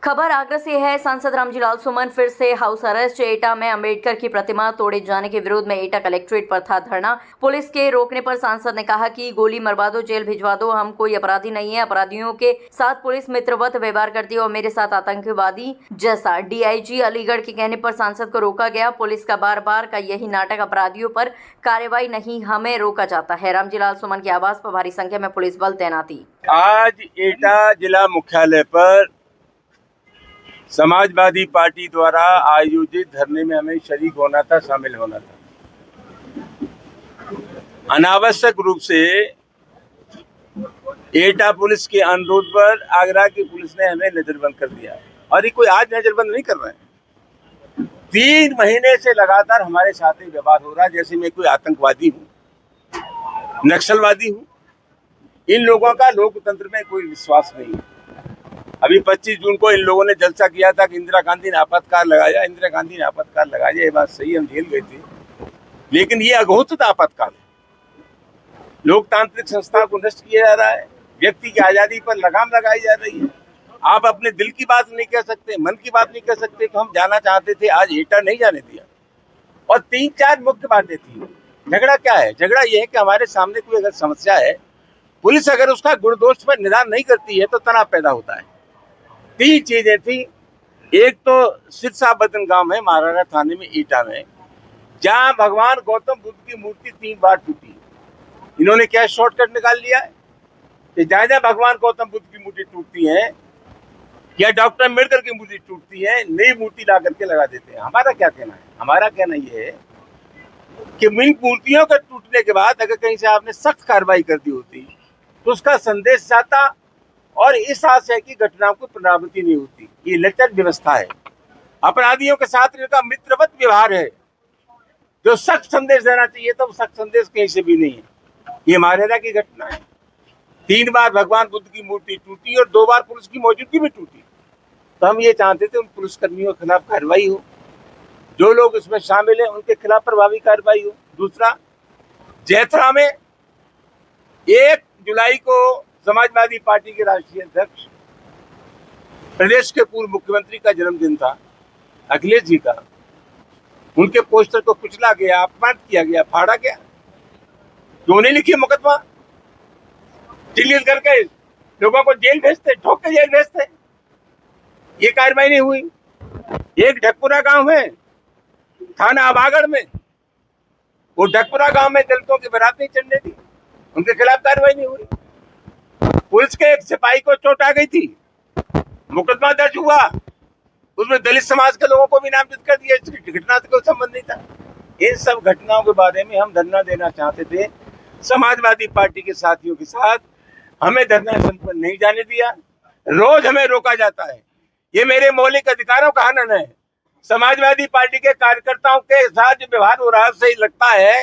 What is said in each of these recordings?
खबर आगरा से है। सांसद रामजीलाल सुमन फिर से हाउस अरेस्ट। एटा में अंबेडकर की प्रतिमा तोड़े जाने के विरोध में एटा कलेक्ट्रेट पर था धरना। पुलिस के रोकने पर सांसद ने कहा कि गोली मरवा दो, जेल भिजवा दो, हम कोई अपराधी नहीं है। अपराधियों के साथ पुलिस मित्रवत व्यवहार करती है और मेरे साथ आतंकवादी जैसा। डीआईजी अलीगढ़ के कहने पर सांसद को रोका गया। पुलिस का बार बार का यही नाटक। अपराधियों पर कार्रवाई नहीं, हमें रोका जाता है। रामजीलाल सुमन के आवास पर भारी संख्या में पुलिस बल तैनाती। आज एटा जिला मुख्यालय पर समाजवादी पार्टी द्वारा आयोजित धरने में हमें शरीक होना था, शामिल होना था। अनावश्यक रूप से एटा पुलिस के अनुरोध पर आगरा की पुलिस ने हमें नजरबंद कर दिया। और ये कोई आज नजरबंद नहीं कर रहे हैं। 3 महीने से लगातार हमारे साथ ही व्यवहार हो रहा है जैसे मैं कोई आतंकवादी हूँ, नक्सलवादी हूँ। इन लोगों का लोकतंत्र में कोई विश्वास नहीं है। अभी 25 जून को इन लोगों ने जलसा किया था कि इंदिरा गांधी ने आपातकाल लगाया, इंदिरा गांधी ने आपातकाल लगाया। ये बात सही, हम जेल गए थे, लेकिन ये अघोषित आपातकाल है। लोकतांत्रिक संस्था को नष्ट किया जा रहा है, व्यक्ति की आजादी पर लगाम लगाई जा रही है। आप अपने दिल की बात नहीं कह सकते, मन की बात नहीं कह सकते। तो हम जाना चाहते थे, आज एटा नहीं जाने दिया। और 3-4 मुख्य बातें थी। झगड़ा क्या है? झगड़ा ये है कि हमारे सामने कोई अगर समस्या है, पुलिस अगर उसका गुणदोष पर निदान नहीं करती है तो तनाव पैदा होता है। 3 चीजें थी। एक तो सिरसा बदन गांव है, महाराणा थाने में, एटा में, जहां भगवान गौतम बुद्ध की मूर्ति 3 बार टूटी। इन्होंने क्या शॉर्टकट निकाल लिया है कि जहां भगवान गौतम बुद्ध की मूर्ति टूटती है या डॉक्टर अम्बेडकर की मूर्ति टूटती है, नई मूर्ति ला करके लगा देते हैं। हमारा क्या कहना है? हमारा कहना यह है कि इन मूर्तियों के टूटने के बाद अगर कहीं से आपने सख्त कार्रवाई कर दी होती तो उसका संदेश जाता और इस आशय की घटनाओं की पुनरावृत्ति नहीं होती। ये लचर व्यवस्था है। अपराधियों के साथ इनका मित्रवत व्यवहार है। जो सख्त संदेश देना चाहिए तो सख्त संदेश कहीं से भी नहीं है। ये महाराणा की घटना है। 3 बार भगवान बुद्ध की मूर्ति टूटी और 2 बार पुलिस की मौजूदगी में टूटी। तो हम ये चाहते थे उन पुलिसकर्मियों के खिलाफ कार्रवाई हो, जो लोग इसमें शामिल हैं उनके खिलाफ प्रभावी कार्रवाई हो। दूसरा, जैथरा में 1 जुलाई को समाजवादी पार्टी के राष्ट्रीय अध्यक्ष, प्रदेश के पूर्व मुख्यमंत्री का जन्मदिन था, अखिलेश जी का। उनके पोस्टर को कुचला गया, अपमानित किया गया, फाड़ा गया। क्यों नहीं लिखी मुकदमा? चिल्लित करके लोगों को जेल भेजते, ठोक के जेल भेजते। ये कार्रवाई नहीं हुई। एक ढकपुरा गांव है, थाना आबागढ़ में, वो ढकपुरा गांव में दलितों की बारात नहीं चढ़ने दी, उनके खिलाफ कार्रवाई नहीं हुई। पुलिस के एक सिपाही को चोट आ गई थी, मुकदमा दर्ज हुआ, उसमें दलित समाज के लोगों को भी नामजद कर दिया। इस घटना से कोई संबंध नहीं था। इन सब घटनाओं के बारे में हम धरना देना चाहते थे समाजवादी पार्टी के साथियों के साथ। हमें धरना संपन्न नहीं जाने दिया। रोज हमें रोका जाता है। ये मेरे मौलिक अधिकारों का हनन है। समाजवादी पार्टी के कार्यकर्ताओं के साथ जो व्यवहार हो रहा है सही लगता है।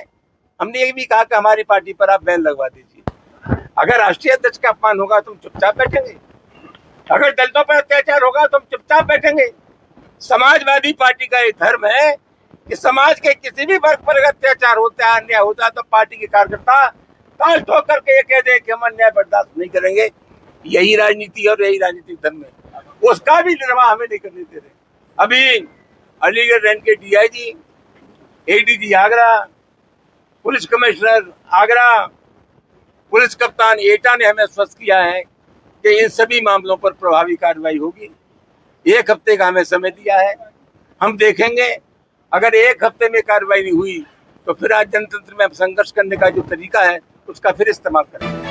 हमने ये भी कहा कि हमारी पार्टी पर आप बैन लगवा दीजिए। अगर राष्ट्रीय अध्यक्ष का अपमान होगा तो हम चुपचाप बैठेंगे। अगर दलितों पर अत्याचार होगा तो हम चुपचाप बैठेंगे। समाजवादी पार्टी का ये धर्म है कि समाज के किसी भी वर्ग पर अत्याचार होता है, अन्याय होता है, तो पार्टी के कार्यकर्ता ताल ठोक करके ये कह दे कि हम अन्याय बर्दाश्त नहीं करेंगे। यही राजनीति और यही राजनीतिक धर्म है। उसका भी निर्वाह हमें नहीं करने दे रहे। अभी अलीगढ़ रेंज के DIG, ADG Agra, police commissioner Agra, police कप्तान एटा ने हमें आश्वस्त किया है कि इन सभी मामलों पर प्रभावी कार्रवाई होगी। 1 हफ्ते का हमें समय दिया है, हम देखेंगे। अगर 1 हफ्ते में कार्रवाई नहीं हुई तो फिर आज जनतंत्र में संघर्ष करने का जो तरीका है उसका फिर इस्तेमाल करेंगे।